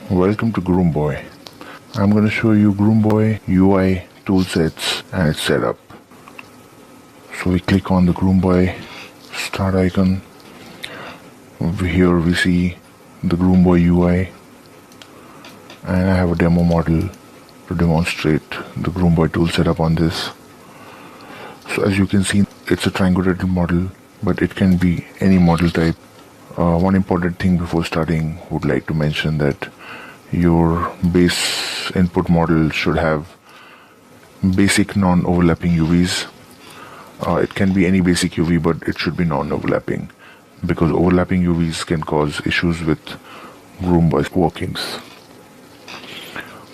Welcome to Groomboy. I'm going to show you Groomboy UI toolsets and its setup. So we click on the Groomboy start icon. Over here we see the Groomboy UI, and I have a demo model to demonstrate the Groomboy tool setup on this. So as you can see, it's a triangulated model, but it can be any model type. One important thing before starting, would like to mention that your base input model should have basic non-overlapping UVs. It can be any basic UV, but it should be non-overlapping, because overlapping UVs can cause issues with Groomboy's workings.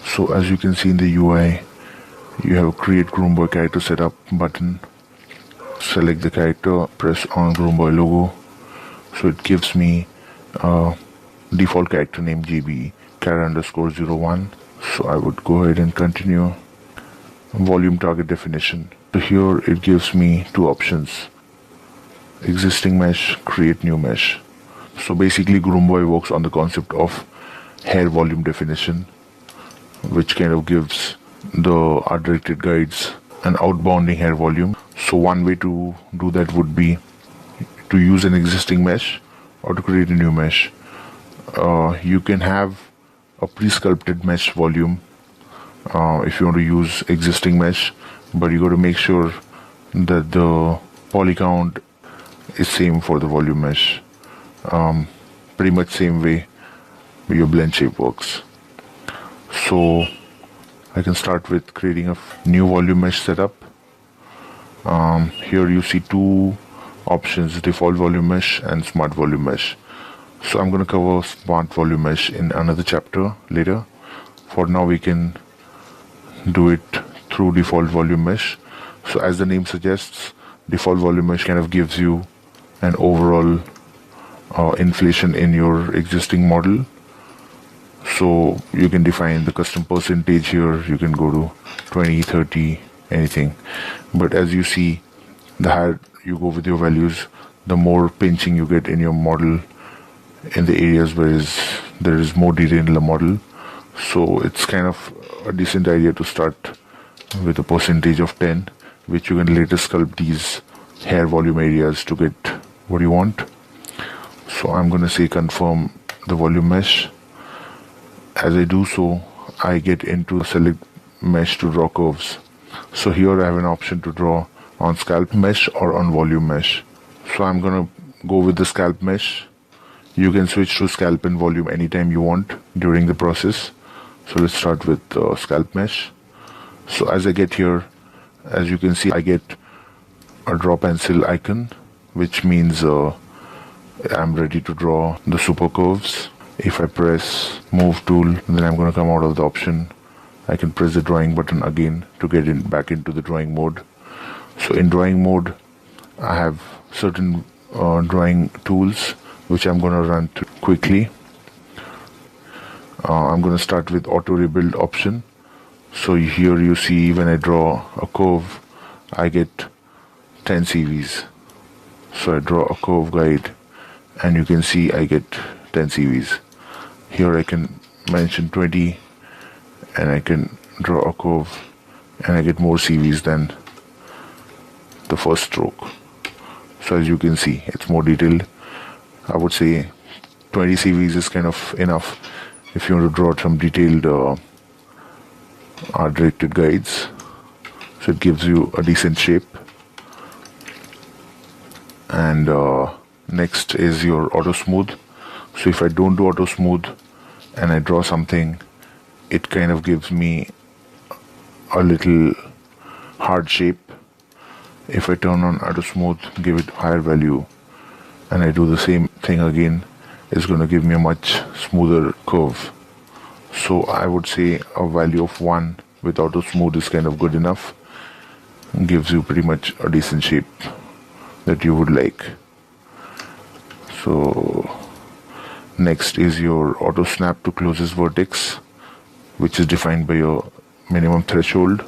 So as you can see in the UI, you have a create Groomboy character setup button. Select the character, press on Groomboy logo. So it gives me a default character name GB char_01. So I would go ahead and continue. Volume target definition. So here it gives me two options: existing mesh, create new mesh. So basically Groomboy works on the concept of hair volume definition, which kind of gives the art directed guides an outbounding hair volume. So one way to do that would be to use an existing mesh or to create a new mesh. You can have a pre-sculpted mesh volume if you want to use existing mesh, but you got to make sure that the poly count is same for the volume mesh. Pretty much same way your blend shape works. So I can start with creating a new volume mesh setup. Here you see two options: default volume mesh and smart volume mesh. So I'm going to cover smart volume mesh in another chapter later. For now we can do it through default volume mesh. So as the name suggests, default volume mesh kind of gives you an overall inflation in your existing model. So you can define the custom percentage here. You can go to 20, 30, anything. But as you see, the higher you go with your values, the more pinching you get in your model in the areas where there is more detail in the model. So it's kind of a decent idea to start with a percentage of 10, which you can later sculpt these hair volume areas to get what you want. So I'm going to say confirm the volume mesh. As I do so, I get into select mesh to draw curves. So here I have an option to draw on scalp mesh or on volume mesh. So I'm going to go with the scalp mesh. You can switch to scalp and volume anytime you want during the process. So let's start with scalp mesh. So as I get here, as you can see, I get a draw pencil icon, which means I'm ready to draw the super curves. If I press move tool, then I'm going to come out of the option. I can press the drawing button again to get back into the drawing mode. So in drawing mode, I have certain drawing tools which I'm going to run through quickly. I'm going to start with auto rebuild option. So here you see when I draw a curve, I get 10 CVs. So I draw a curve guide and you can see I get 10 CVs. Here I can mention 20 and I can draw a curve and I get more CVs than the first stroke. So as you can see, it's more detailed. I would say 20 CVs is kind of enough if you want to draw some detailed art directed guides. So it gives you a decent shape. And next is your auto smooth. So if I don't do auto smooth and I draw something, it kind of gives me a little hard shape. If I turn on auto smooth, give it higher value, and I do the same thing again, it's going to give me a much smoother curve. So I would say a value of 1 with auto smooth is kind of good enough. Gives you pretty much a decent shape that you would like. So next is your auto snap to closest vertex, which is defined by your minimum threshold.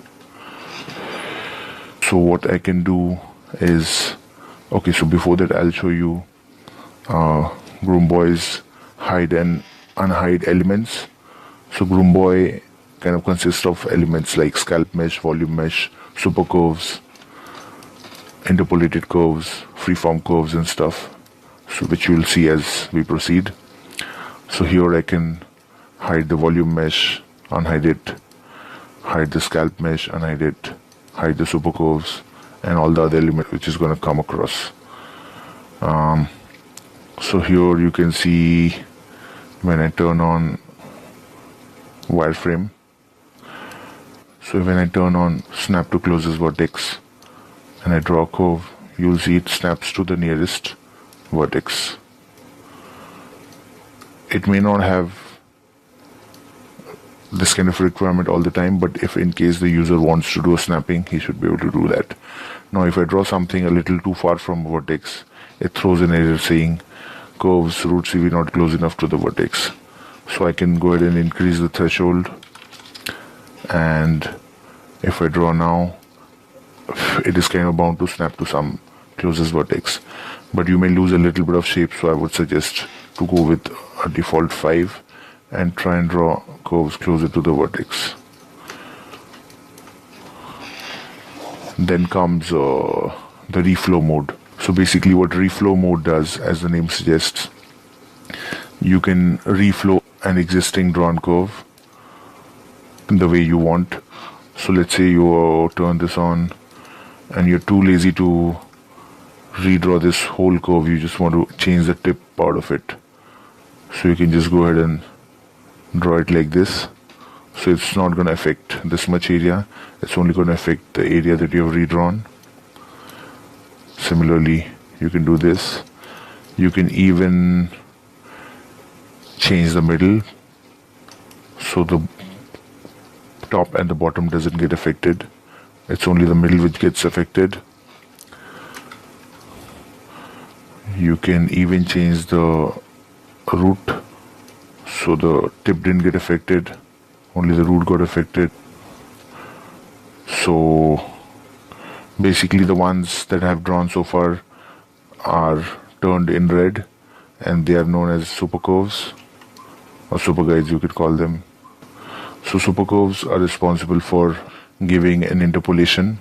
So what I can do is, okay, so before that I'll show you Groomboy's hide and unhide elements. So Groomboy kind of consists of elements like scalp mesh, volume mesh, super curves, interpolated curves, freeform curves and stuff, so which you will see as we proceed. So here I can hide the volume mesh, unhide it, hide the scalp mesh, unhide it, hide the super curves, and all the other element which is going to come across. So here you can see when I turn on wireframe. So when I turn on snap to closest vertex and I draw a curve, you'll see it snaps to the nearest vertex. It may not have this kind of requirement all the time, but if in case the user wants to do a snapping, he should be able to do that. Now if I draw something a little too far from vertex, it throws an error saying curves root CV not close enough to the vertex. So I can go ahead and increase the threshold, and if I draw now, it is kind of bound to snap to some closest vertex, but you may lose a little bit of shape, so I would suggest to go with a default 5 and try and draw curves closer to the vertex. Then comes the reflow mode. So basically what reflow mode does, as the name suggests, you can reflow an existing drawn curve the way you want. So let's say you turn this on and you're too lazy to redraw this whole curve, you just want to change the tip part of it. So you can just go ahead and draw it like this. So it's not going to affect this much area, it's only going to affect the area that you have redrawn. Similarly, you can do this. You can even change the middle so the top and the bottom doesn't get affected. It's only the middle which gets affected. You can even change the root so the tip didn't get affected, only the root got affected. So basically the ones that I have drawn so far are turned in red, and they are known as super curves or super guides, you could call them. So super curves are responsible for giving an interpolation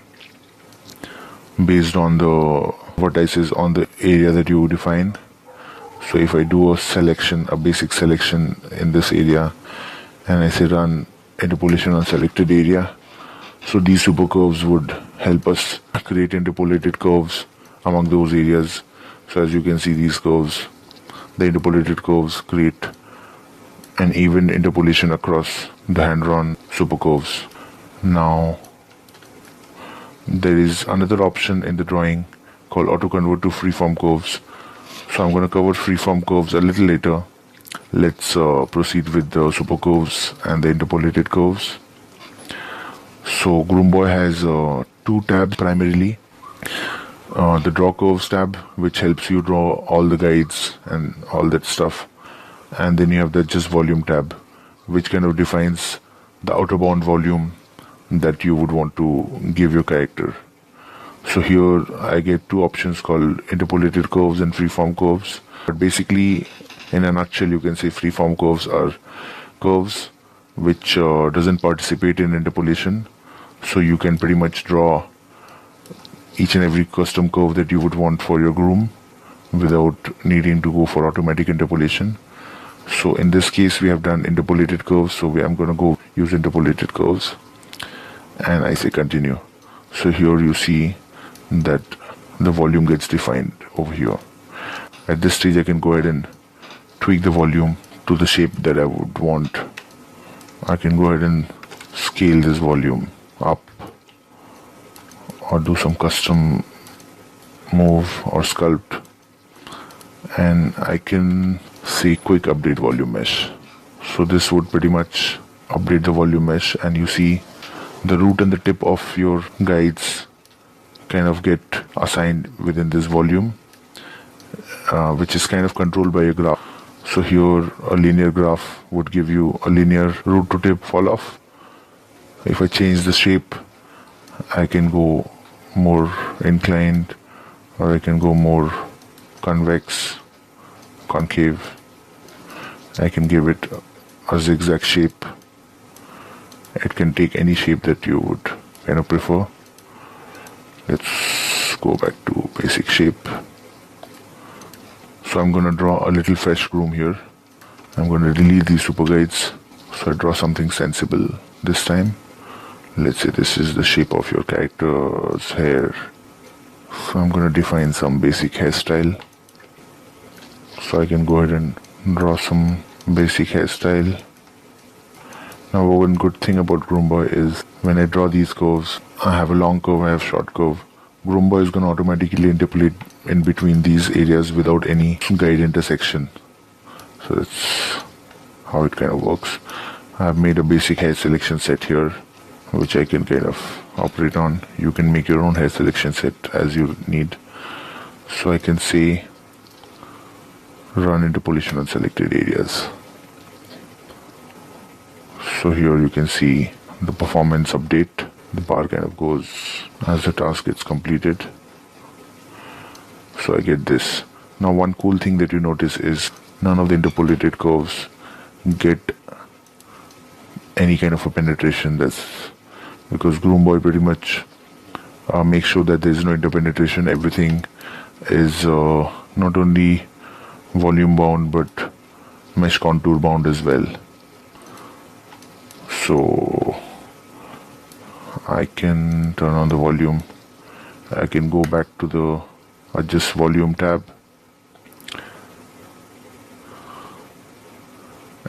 based on the vertices on the area that you define. So if I do a selection, a basic selection in this area, and I say run interpolation on selected area, so these super curves would help us create interpolated curves among those areas. So as you can see, these curves, the interpolated curves, create an even interpolation across the hand-drawn super curves. Now there is another option in the drawing called auto convert to freeform curves. So I'm going to cover freeform curves a little later. Let's proceed with the super curves and the interpolated curves. So Groomboy has two tabs primarily. The draw curves tab, which helps you draw all the guides and all that stuff, and then you have the just volume tab, which kind of defines the outer bound volume that you would want to give your character. So here I get two options called interpolated curves and freeform curves. But basically, in a nutshell, you can say freeform curves are curves which doesn't participate in interpolation. So you can pretty much draw each and every custom curve that you would want for your groom without needing to go for automatic interpolation. So in this case, we have done interpolated curves. So I'm going to go use interpolated curves, and I say continue. So here you see that the volume gets defined over here. At this stage, I can go ahead and tweak the volume to the shape that I would want. I can go ahead and scale this volume up, or do some custom move or sculpt, and I can say quick update volume mesh. So this would pretty much update the volume mesh, and you see the root and the tip of your guides kind of get assigned within this volume, which is kind of controlled by a graph. So here a linear graph would give you a linear root to tip fall off. If I change the shape, I can go more inclined, or I can go more convex, concave. I can give it a zigzag shape It can take any shape that you would kind of prefer. Let's go back to basic shape. So I'm going to draw a little fresh groom here. I'm going to delete these super guides. So I draw something sensible this time. Let's say this is the shape of your character's hair. So I'm going to define some basic hairstyle. So I can go ahead and draw some basic hairstyle. Now one good thing about Groomboy is when I draw these curves, I have a long curve, I have short curve. Groomboy is going to automatically interpolate in between these areas without any guide intersection. So that's how it kind of works. I have made a basic hair selection set here, which I can kind of operate on. You can make your own hair selection set as you need. So I can say run interpolation on selected areas. So here you can see the performance update. The bar kind of goes as the task gets completed. So I get this. Now one cool thing that you notice is none of the interpolated curves get any kind of a penetration. That's because Groomboy pretty much makes sure that there is no interpenetration. Everything is not only volume bound but mesh contour bound as well. So I can turn on the volume. I can go back to the adjust volume tab,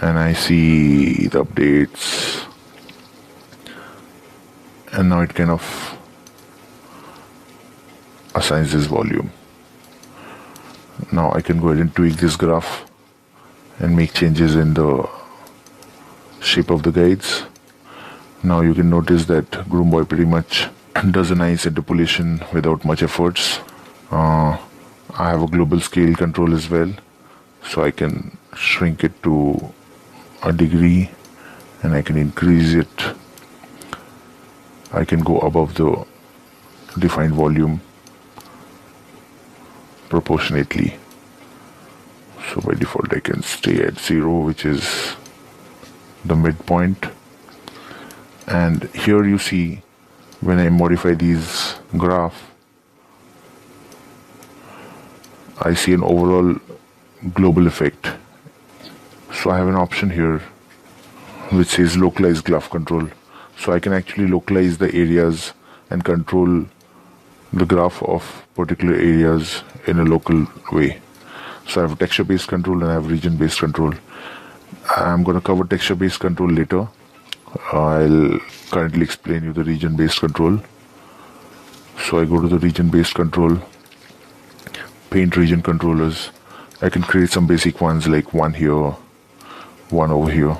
and I see the updates, and now it kind of assigns this volume. Now I can go ahead and tweak this graph and make changes in the shape of the guides. Now you can notice that Groomboy pretty much does a nice interpolation without much efforts. I have a global scale control as well, so I can shrink it to a degree and I can increase it. I can go above the defined volume proportionately. So by default I can stay at 0, which is the midpoint. And here you see when I modify these graph, I see an overall global effect. So I have an option here which says localize graph control. So I can actually localize the areas and control the graph of particular areas in a local way. So I have texture based control and I have region based control. I'm going to cover texture based control later. I'll currently explain you the region based control. So I go to the region based control, paint region controllers. I can create some basic ones like one here, one over here,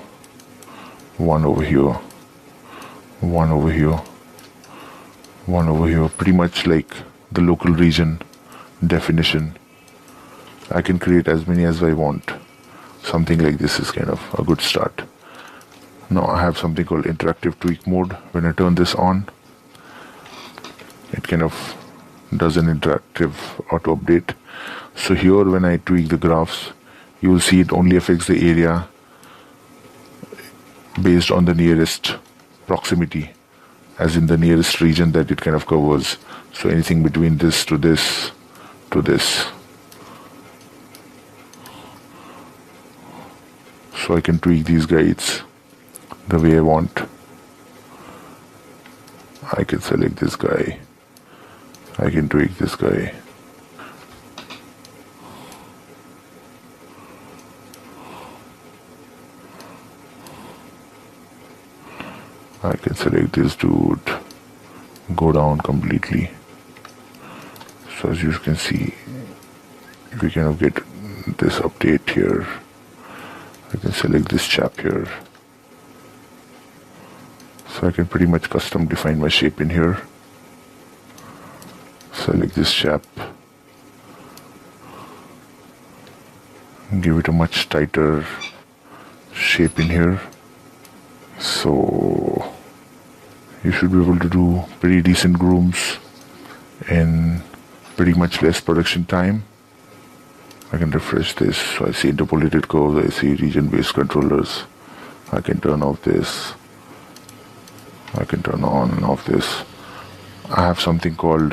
one over here, one over here, one over here, pretty much like the local region definition. I can create as many as I want. Something like this is kind of a good start. Now I have something called interactive tweak mode. When I turn this on, it kind of does an interactive auto update. So here when I tweak the graphs, you will see it only affects the area based on the nearest proximity, as in the nearest region that it kind of covers. So anything between this to this to this. So I can tweak these guides the way I want. I can select this guy. I can tweak this guy. I can select this dude, go down completely. So as you can see, we kind of get this update here. I can select this chap here. So I can pretty much custom define my shape in here. Select this chap. Give it a much tighter shape in here. So you should be able to do pretty decent grooms in pretty much less production time. I can refresh this. So I see interpolated curves, I see region based controllers. I can turn off this. I can turn on and off this. I have something called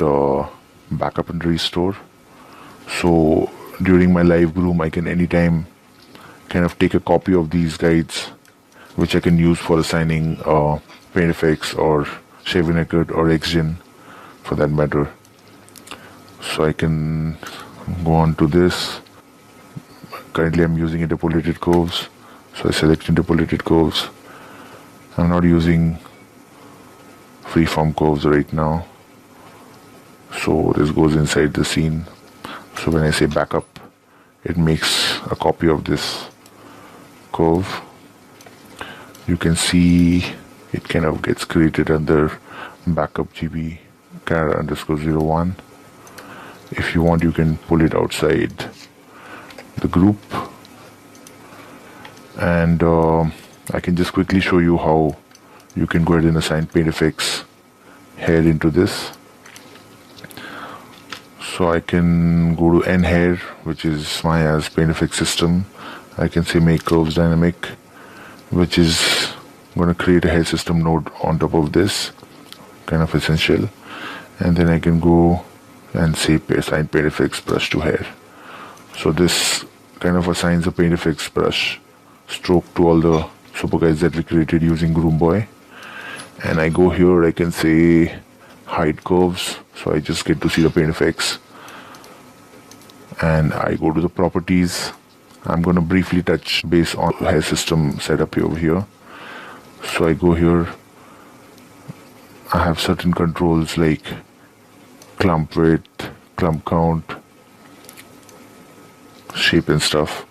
backup and restore. So during my live groom, I can anytime kind of take a copy of these guides, which I can use for assigning paint effects or shaving record or XGen for that matter. So I can go on to this. Currently I'm using interpolated curves, so I select interpolated curves. I'm not using freeform curves right now, so this goes inside the scene. So when I say backup, it makes a copy of this curve. You can see it kind of gets created under backup GB Canada _01. If you want, you can pull it outside the group, and I can just quickly show you how you can go ahead and assign paint effects hair into this. So I can go to N hair, which is Maya's paint effect system. I can say make curves dynamic, which is going to create a hair system node on top of this, kind of essential. And then I can go and say assign paint effects brush to hair. So this kind of assigns a paint effects brush stroke to all the super guides that we created using Groomboy. And I go here, I can say hide curves, so I just get to see the paint effects. And I go to the properties. I'm going to briefly touch base on hair system setup over here. So I go here, I have certain controls like clump width, clump count, shape and stuff.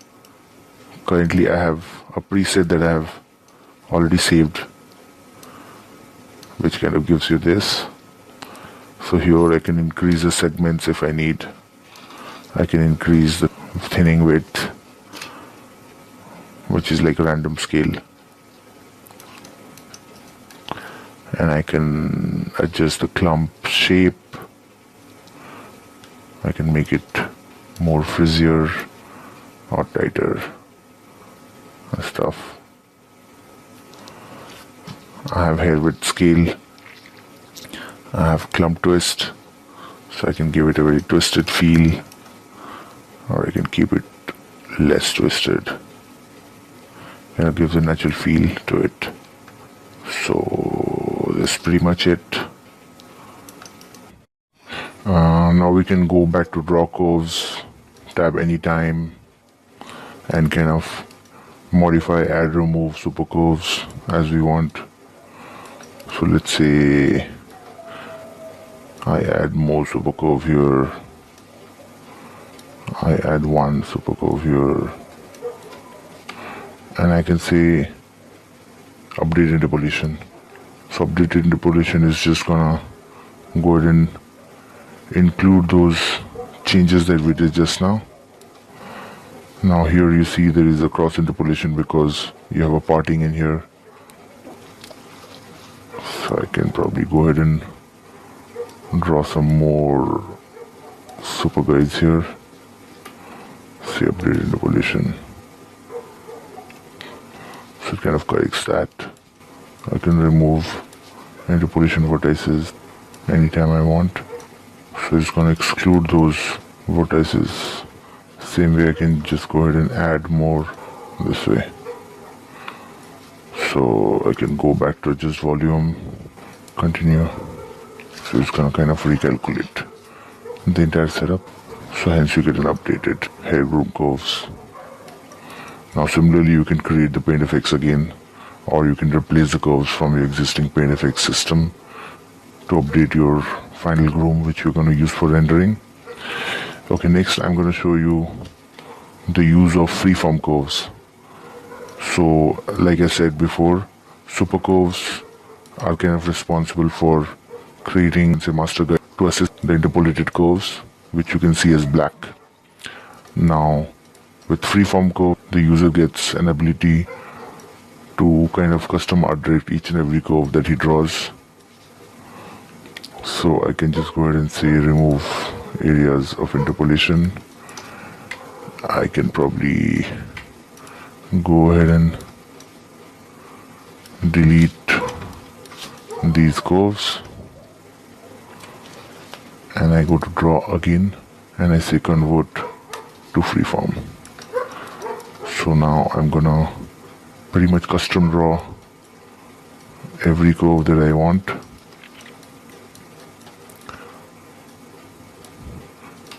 Currently I have a preset that I have already saved, which kind of gives you this. So here I can increase the segments if I need. I can increase the thinning width, which is like a random scale. And I can adjust the clump shape. I can make it more frizzier or tighter and stuff. I have hair width scale. I have clump twist, so I can give it a very twisted feel, or I can keep it less twisted. It gives a natural feel to it. So that's pretty much it. Now we can go back to draw curves, tab anytime, and kind of modify, add, remove super curves as we want. So let's say I add more super curve here. I add one super curve here. And I can say update interpolation. So update interpolation is just gonna go ahead and include those changes that we did just now. Now here you see there is a cross interpolation because you have a parting in here. So I can probably go ahead and draw some more super guides here. See update interpolation. So it kind of corrects that. I can remove interpolation vertices anytime I want. So it's going to exclude those vertices. Same way I can just go ahead and add more this way. So I can go back to adjust volume, continue. So it's going to kind of recalculate the entire setup. So hence you get an updated hair groom curves. Now similarly you can create the paint effects again, or you can replace the curves from your existing paint effects system to update your final groom, which you're going to use for rendering. Okay, next I'm going to show you the use of freeform curves. So like I said before, super curves are kind of responsible for creating a master guide to assist the interpolated curves, which you can see as black. Now with freeform curve, the user gets an ability to kind of custom art direct each and every curve that he draws. So I can just go ahead and say remove areas of interpolation. I can probably go ahead and delete these curves, and I go to draw again, and I say convert to freeform. So now I'm gonna pretty much custom draw every curve that I want.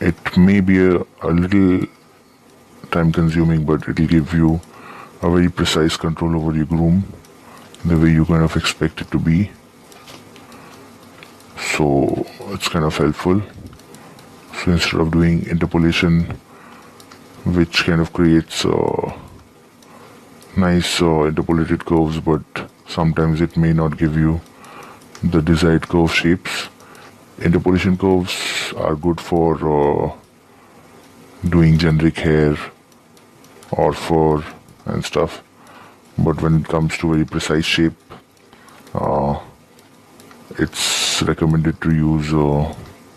It may be a little time consuming, but it will give you a very precise control over your groom, the way you kind of expect it to be. So it's kind of helpful. So instead of doing interpolation, which kind of creates nice interpolated curves, but sometimes it may not give you the desired curve shapes. Interpolation curves are good for doing generic hair or fur and stuff, but when it comes to very precise shape, it's recommended to use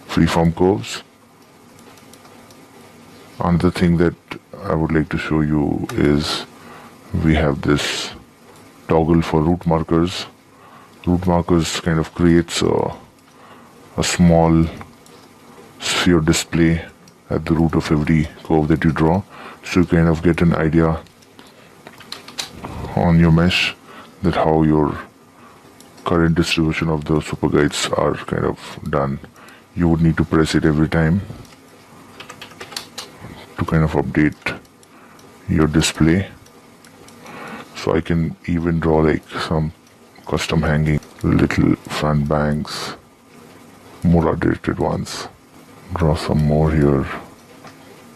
freeform curves. Another thing that I would like to show you is we have this toggle for root markers. Root markers kind of creates a small sphere display at the root of every curve that you draw, so you kind of get an idea on your mesh that how your current distribution of the super guides are kind of done. You would need to press it every time to kind of update your display. So I can even draw like some custom hanging little front bangs, more art-directed ones. Draw some more here.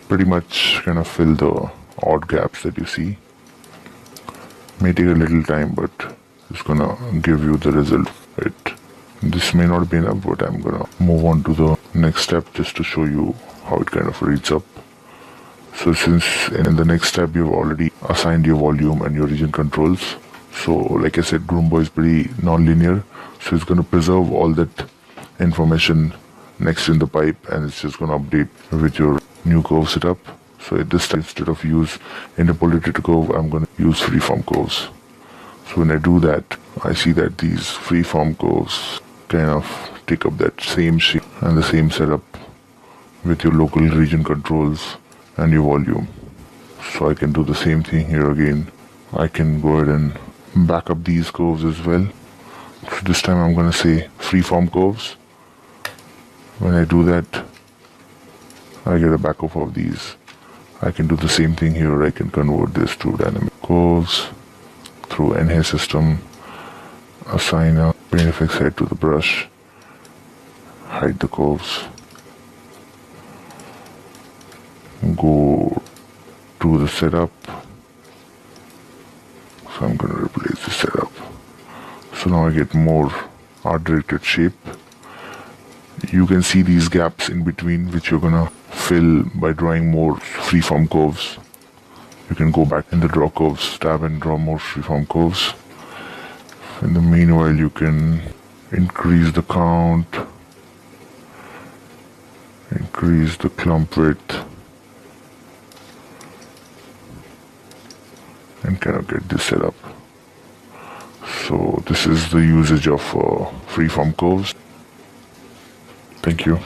Pretty much kind of fill the odd gaps that you see. May take a little time, but it's gonna give you the result. Right. This may not be enough, but I'm gonna move on to the next step just to show you how it kind of reads up. So since in the next step you've already assigned your volume and your region controls, so like I said, Groomboy is pretty non-linear, so it's going to preserve all that information next in the pipe, and it's just going to update with your new curve setup. So at this time, instead of use interpolated curve, I'm going to use freeform curves. So when I do that, I see that these freeform curves kind of take up that same shape and the same setup with your local region controls and your volume. So I can do the same thing here again. I can go ahead and back up these curves as well. So this time I'm going to say freeform curves. When I do that, I get a backup of these. I can do the same thing here. I can convert this to dynamic curves through enhance system, assign a paint effects head to the brush, hide the curves, go to the setup. So I'm going to replace the setup. So now I get more art-directed shape. You can see these gaps in between, which you're going to fill by drawing more freeform curves. You can go back in the draw curves tab and draw more freeform curves. In the meanwhile, you can increase the count, increase the clump width, and kind of get this set up. So this is the usage of freeform curves. Thank you.